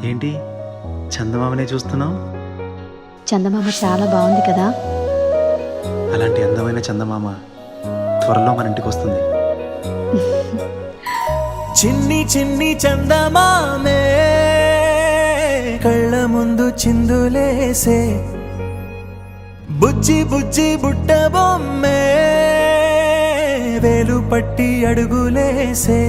ఏంటి చందమామనే చూస్తున్నావు? చందమామ చాలా బాగుంది కదా. అలాంటి అందమైన చందమామ త్వరలో మన ఇంటికి వస్తుంది. చిన్ని చిన్ని చందమామే కళ్ళ ముందు చిందులేసే, బుజ్జి బుజ్జి బుట్ట బొమ్మే వేలు పట్టి అడుగులేసే,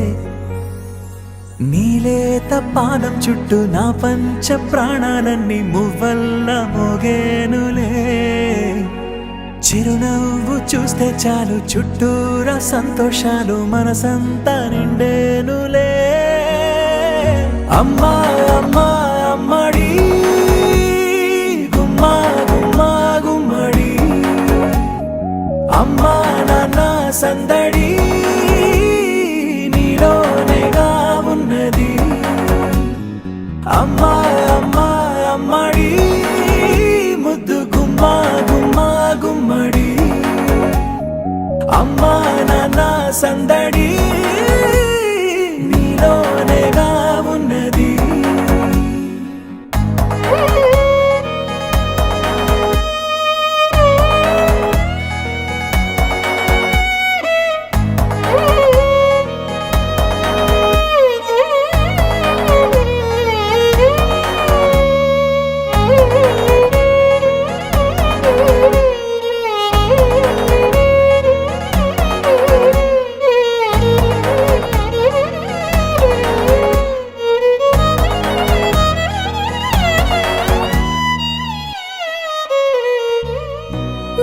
నీలేత పాదం చుట్టూ నా పంచ ప్రాణాలన్నీ మువ్వల్ల మోగేనులే, చిరునవ్వు చూస్తే చాలు చుట్టూరా సంతోషాలు మనసంతా నిండేనులే. అమ్మా అమ్మా అమ్మడి గుమ్మా గుమ్మా గుమ్మడి, అమ్మా నాన్న సందడి నీలోనేగా ఉన్నది. అమ్మా అమ్మా అమ్మడి ముద్దు గుమ్మా గుమ్మా గుమ్మడి, అమ్మా నాన్న సందడి నీలోనేగా ఉన్నది.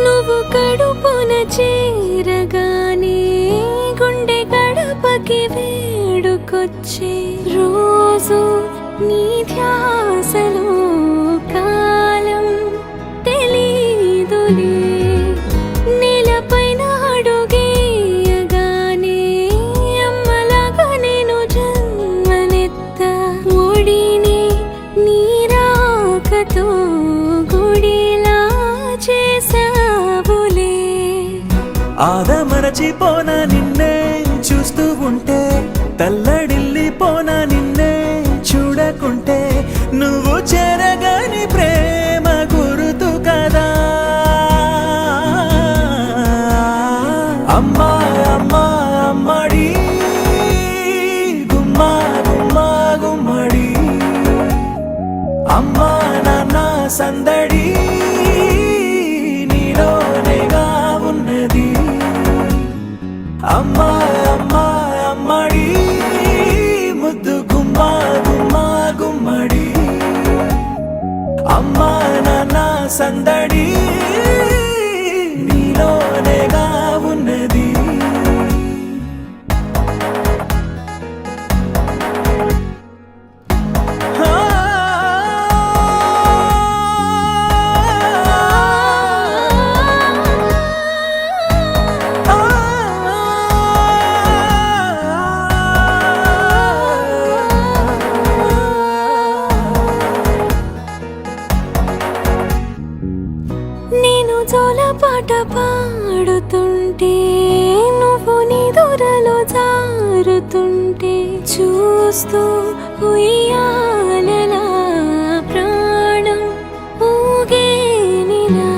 నువ్వు కడుపున చేరగానే గుండె గడపకి వేడుకొచ్చే, రోజు నీ ధ్యాసలో కాలం తెలీదులే. నేలపైన అడుగేయగానే అమ్మలాగా నేను జన్మనెత్త, ఒడిని నీ రాకతో గుడిలా చేసావులే. ఆదమరచిపోనా నిన్నే చూస్తూ ఉంటే, తల్లడిల్లిపోనా నిన్నే చూడకుంటే, నువ్వు చెరగని ప్రేమ గురుతు కదా. అమ్మా అమ్మా అమ్మడి గుమ్మా గుమ్మా గుమ్మడి, అమ్మా నాన్న సందడి నీలోనేగా ఉన్నది. అమ్మా అమ్మా అమ్మడి ముద్దు గుమ్మా గుమ్మా గుమ్మడి, అమ్మా నాన్న సందడి నీలోనేగా ఉన్నది. నేను జోలపాట పాడుతుంటే, నువ్వు నిదురలో జారుతుంటే, చూస్తూ ఉయ్యాలలా ప్రాణం ఊగేనిలా.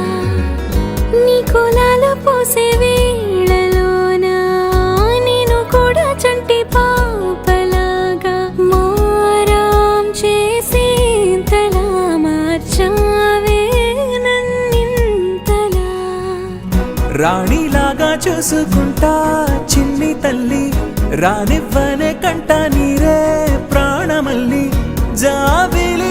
నీ కులాల పోసే వేళలోన నేను కూడా చంటి పాపలాగా మారాం చేసేంతలా మార్చావే నన్నింతలా. రాణిలాగా చూసుకుంటా చిన్ని తల్లి, రానివ్వనే కంట నీరే ప్రాణమల్లి, జాబిలి